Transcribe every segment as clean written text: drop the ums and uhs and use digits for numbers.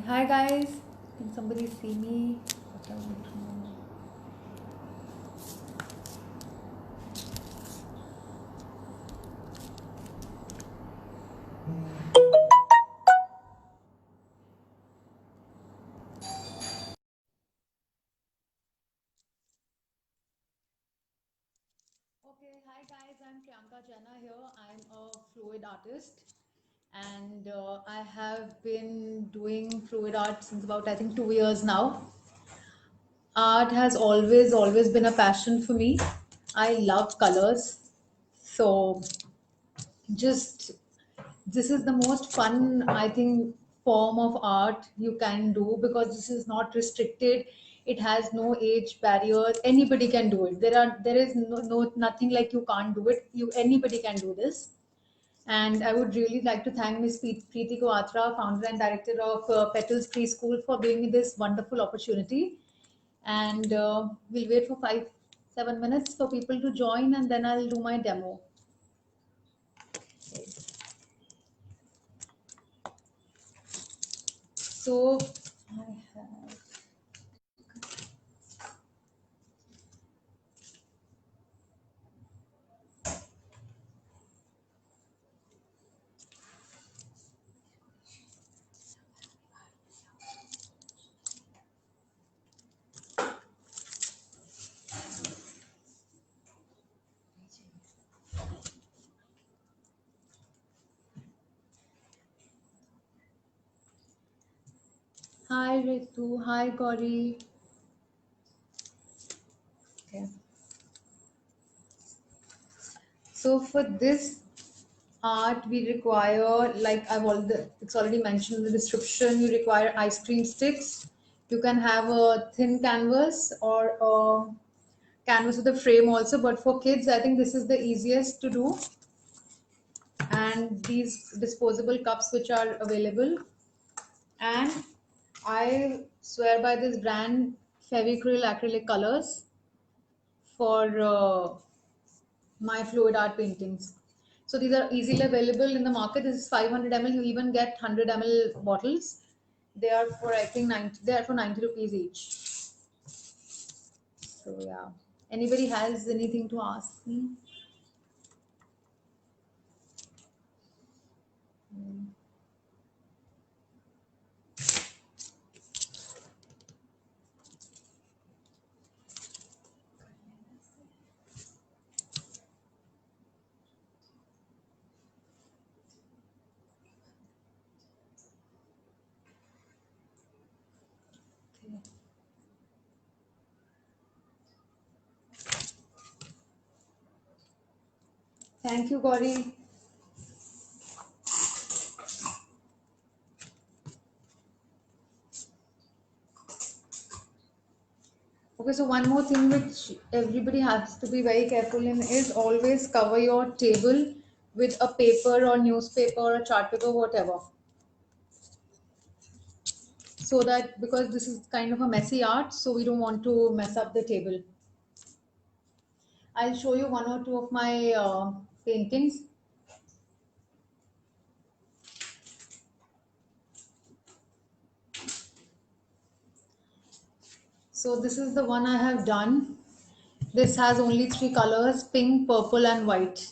Hi guys, can somebody see me? What I want to know. Okay, hi guys, I'm Priyanka Jana here. I'm a fluid artist and I have been doing fluid art since about I think 2 years now. Art has always been a passion for me. I love colors. So just this is the most fun I think form of art you can do because this is not restricted. It has no age barrier. Anybody can do it. There is no nothing like you can't do it. You Anybody can do this. And I would really like to thank Ms. Preeti Koatra, founder and director of Petals Preschool, for giving me this wonderful opportunity. And we'll wait for 5 7 minutes for people to join, and then I'll do my demo. So I have. Hi Ritu, hi Gauri. Okay. So for this art, we require, like it's already mentioned in the description, you require ice cream sticks. You can have a thin canvas or a canvas with a frame also, but for kids, I think this is the easiest to do. And these disposable cups which are available. And I swear by this brand, Fevicryl acrylic colors for my fluid art paintings. So these are easily available in the market. This is 500 ml. You even get 100 ml bottles. They are for I think 90. They are for 90 rupees each. So yeah. Anybody has anything to ask me? Thank you, Gauri. Okay, so one more thing which everybody has to be very careful in is always cover your table with a paper or newspaper or a chart paper, whatever. So that because this is kind of a messy art, so we don't want to mess up the table. I'll show you one or two of my paintings. So this is the one I have done. This has only three colors: pink, purple, and white.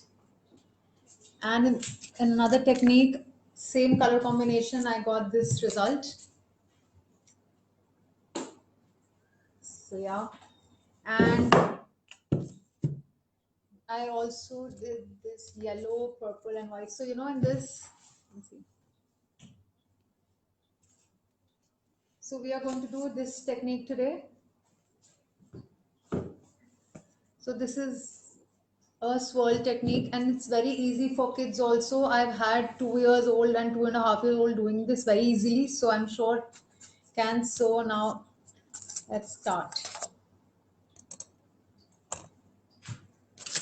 And in another technique, same color combination, I got this result. So yeah, and I also did this yellow, purple, and white. So in this, let's see. So we are going to do this technique today. So this is a swirl technique, and it's very easy for kids also. I've had 2 years old and 2.5 years old doing this very easily, so I'm sure can. So now let's start.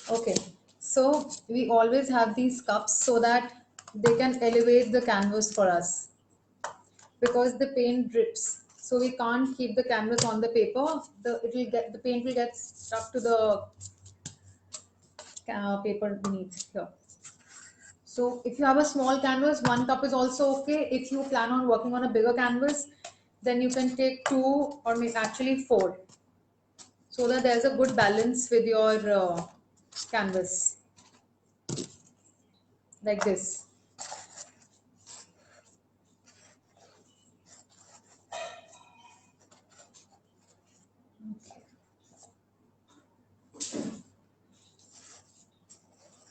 Okay, so we always have these cups so that they can elevate the canvas for us because the paint drips. So we can't keep the canvas on the paper. The paint will get stuck to the paper beneath here. So if you have a small canvas, one cup is also okay. If you plan on working on a bigger canvas, then you can take two or maybe actually four, so that there's a good balance with your canvas, like this.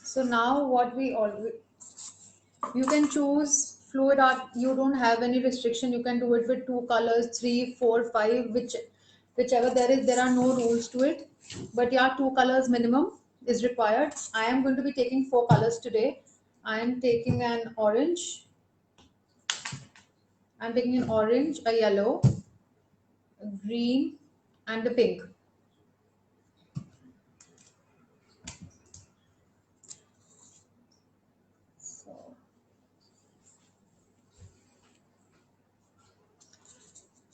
So now what we always, you can choose fluid art, you don't have any restriction, you can do it with two colors, three, four, five, whichever there is, there are no rules to it. But yeah, two colors minimum is required. I am going to be taking four colors today. I am taking an orange, I'm taking an orange, a yellow, a green, and a pink. So,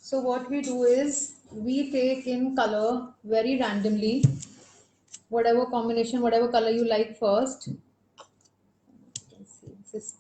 so what we do is we take in color very randomly, whatever combination, whatever color you like first. Let's see, this is,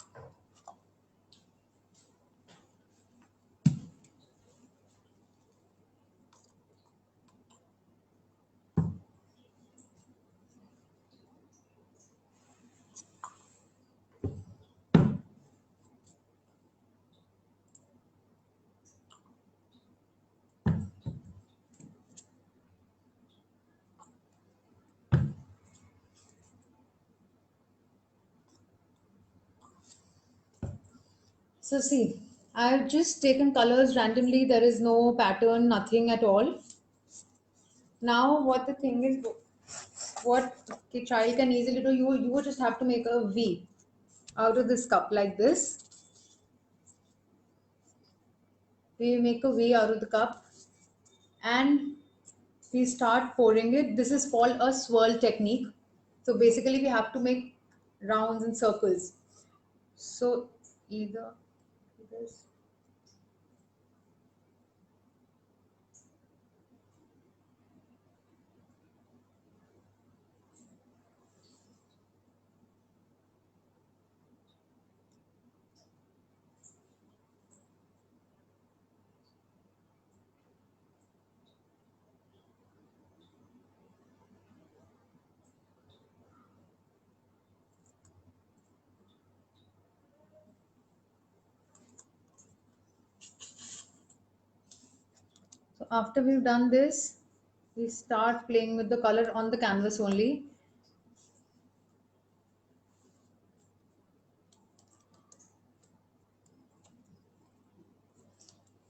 so see, I've just taken colors randomly. There is no pattern, nothing at all. Now, what the thing is, what the child can easily do, you would just have to make a V out of this cup like this. We make a V out of the cup and we start pouring it. This is called a swirl technique. So basically, we have to make rounds and circles. So either this. So after we've done this, we start playing with the color on the canvas only.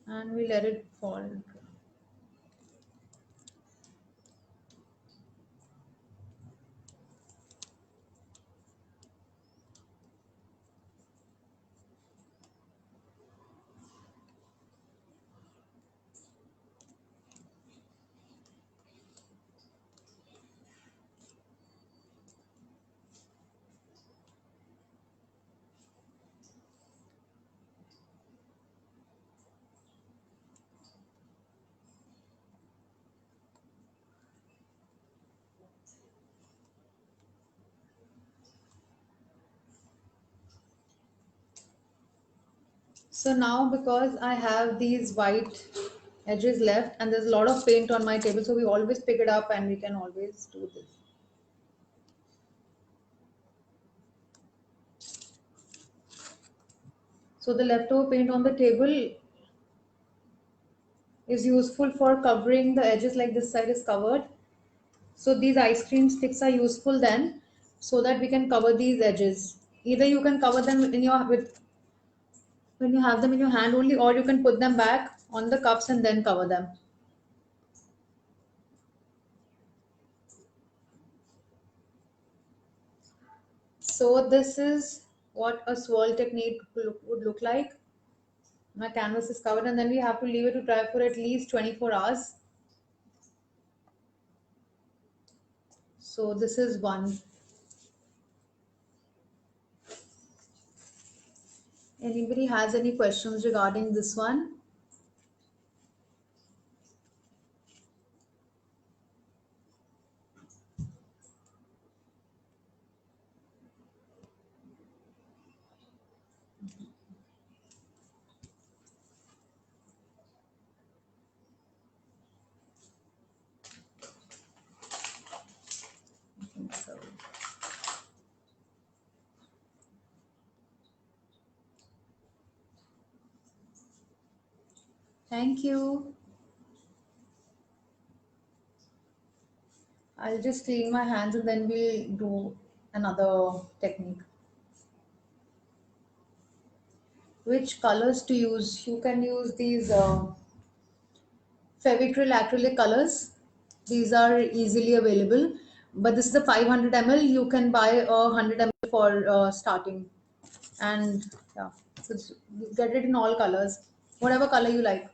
And we let it fall. So now because I have these white edges left and there's a lot of paint on my table, so we always pick it up and we can always do this. So the leftover paint on the table is useful for covering the edges, like this side is covered. So these ice cream sticks are useful then, so that we can cover these edges. Either you can cover them in your with when you have them in your hand only, or you can put them back on the cups and then cover them. So this is what a swirl technique would look like. My canvas is covered and then we have to leave it to dry for at least 24 hours. So this is one. Anybody has any questions regarding this one? Thank you. I'll just clean my hands and then we'll do another technique. Which colors to use? You can use these Fevicryl acrylic colors. These are easily available, but this is the 500 ml. You can buy a 100 ml for starting, and yeah, so get it in all colors, whatever color you like.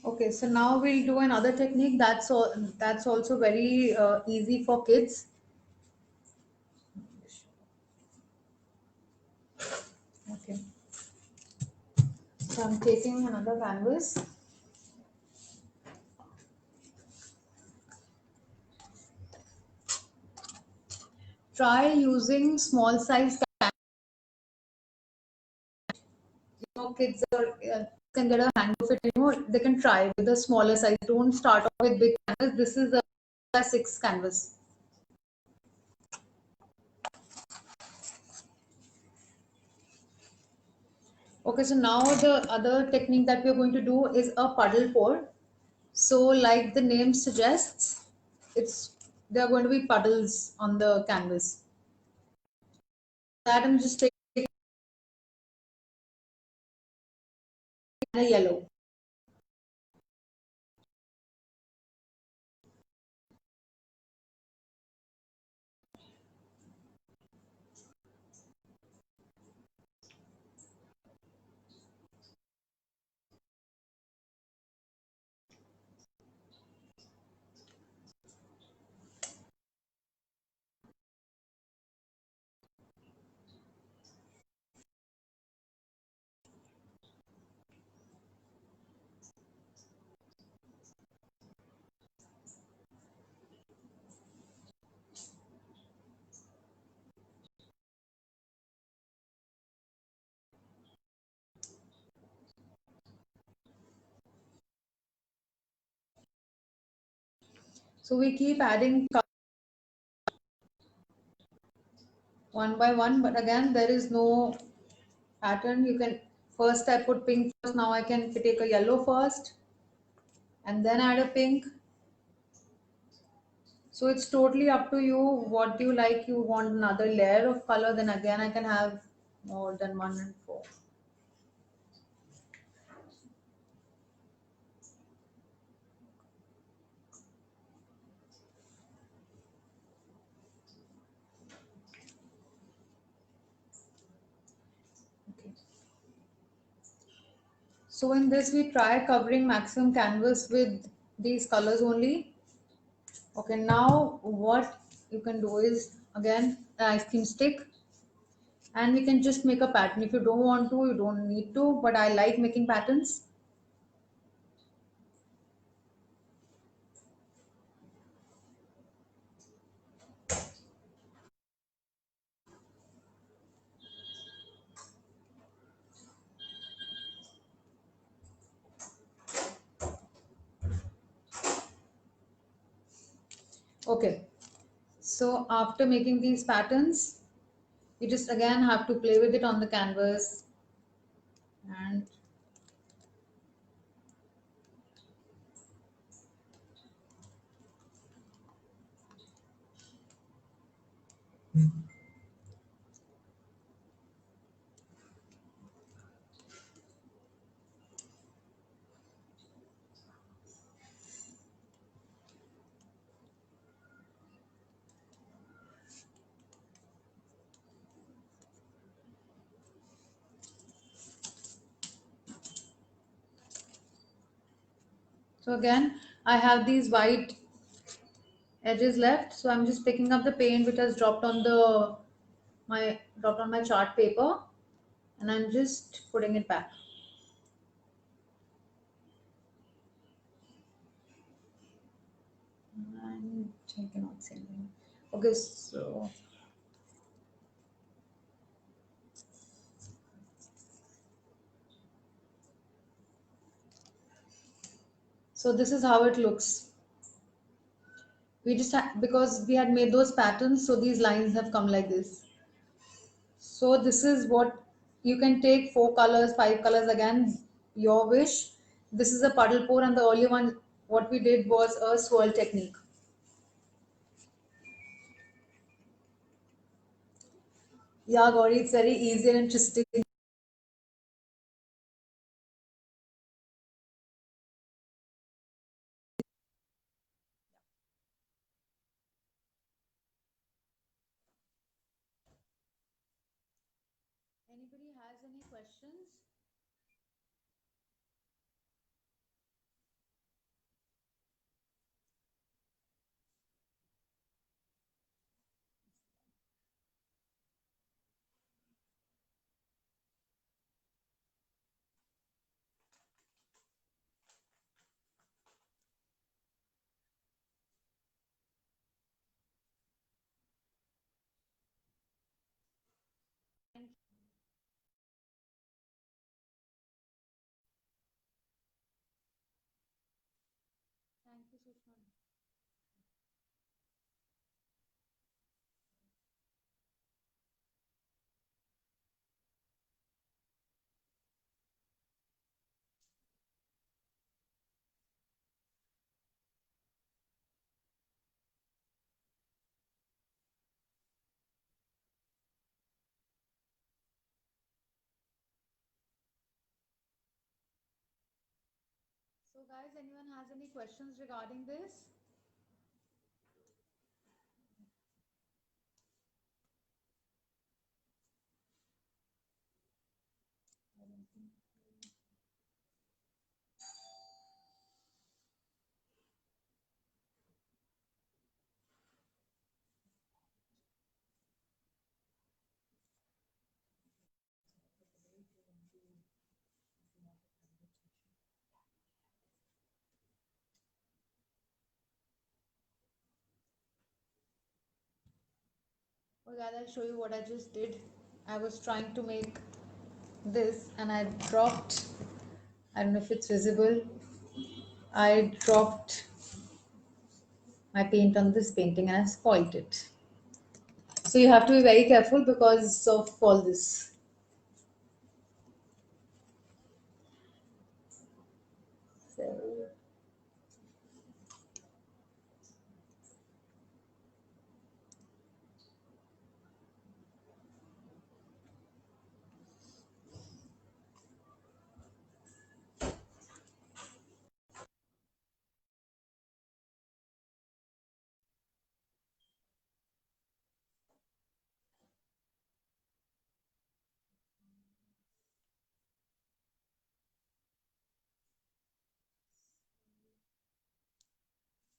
Okay, so now we'll do another technique that's all, that's also very easy for kids. Okay, so I'm taking another canvas. Try using small size kids are, can get a hang of it. They can try with a smaller size. Don't start off with big canvas. This is a 6 canvas. Okay, so now the other technique that we're going to do is a puddle pour. So, like the name suggests, it's there are going to be puddles on the canvas. That I'm just taking a yellow. So we keep adding one by one, but again there is no pattern. You can first I put pink first. Now I can take a yellow first and then add a pink. So it's totally up to you. What do you like? You want another layer of color? Then again, I can have more than one and four. Okay. So in this, we try covering maximum canvas with these colors only. Okay. Now what you can do is again an ice cream stick, and we can just make a pattern. If you don't want to, you don't need to. But I like making patterns. Okay. So after making these patterns, you just again have to play with it on the canvas, and so again I have these white edges left. So I'm just picking up the paint which has dropped on the my dropped on my chart paper, and I'm just putting it back. I cannot say anything. Okay, so this is how it looks. We just because we had made those patterns, so these lines have come like this. So this is what you can take: four colors, five colors, again, your wish. This is a puddle pour, and the earlier one, what we did was a swirl technique. Yeah, Gauri, it's very easy and interesting. Anybody has any questions? Thank thank you, Sushma. So, guys, anyone has any questions regarding this? Okay, guys, I'll show you what I just did. I was trying to make this, and I dropped, I don't know if it's visible, I dropped my paint on this painting and I spoiled it. So you have to be very careful because of all this. So,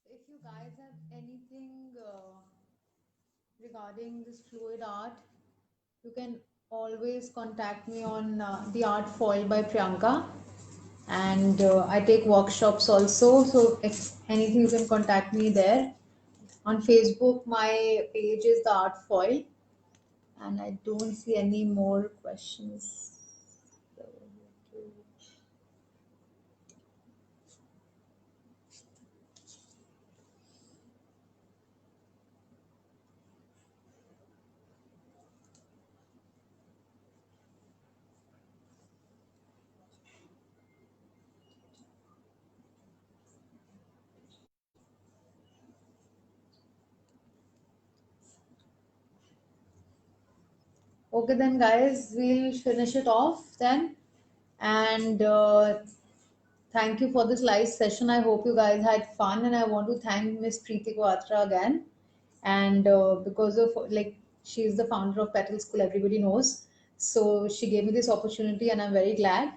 if you guys have anything regarding this fluid art, you can always contact me on The Art Foil by Priyanka. And I take workshops also. So if anything, you can contact me there. On Facebook, my page is The Art Foil. And I don't see any more questions. Okay, then, guys, we'll finish it off then. And thank you for this live session. I hope you guys had fun, and I want to thank Miss Preeti Quatra again. And because of, like, she's the founder of Petal School, everybody knows. So she gave me this opportunity, and I'm very glad.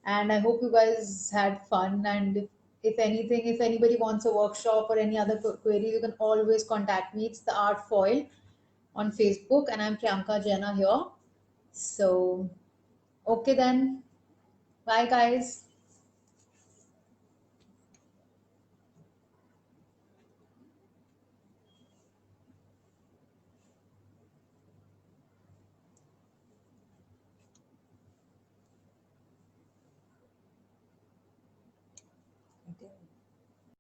And I hope you guys had fun. And if anything, if anybody wants a workshop or any other query, you can always contact me. It's the Art Foil on Facebook, and I'm Priyanka Jena here. So, okay then. Bye, guys.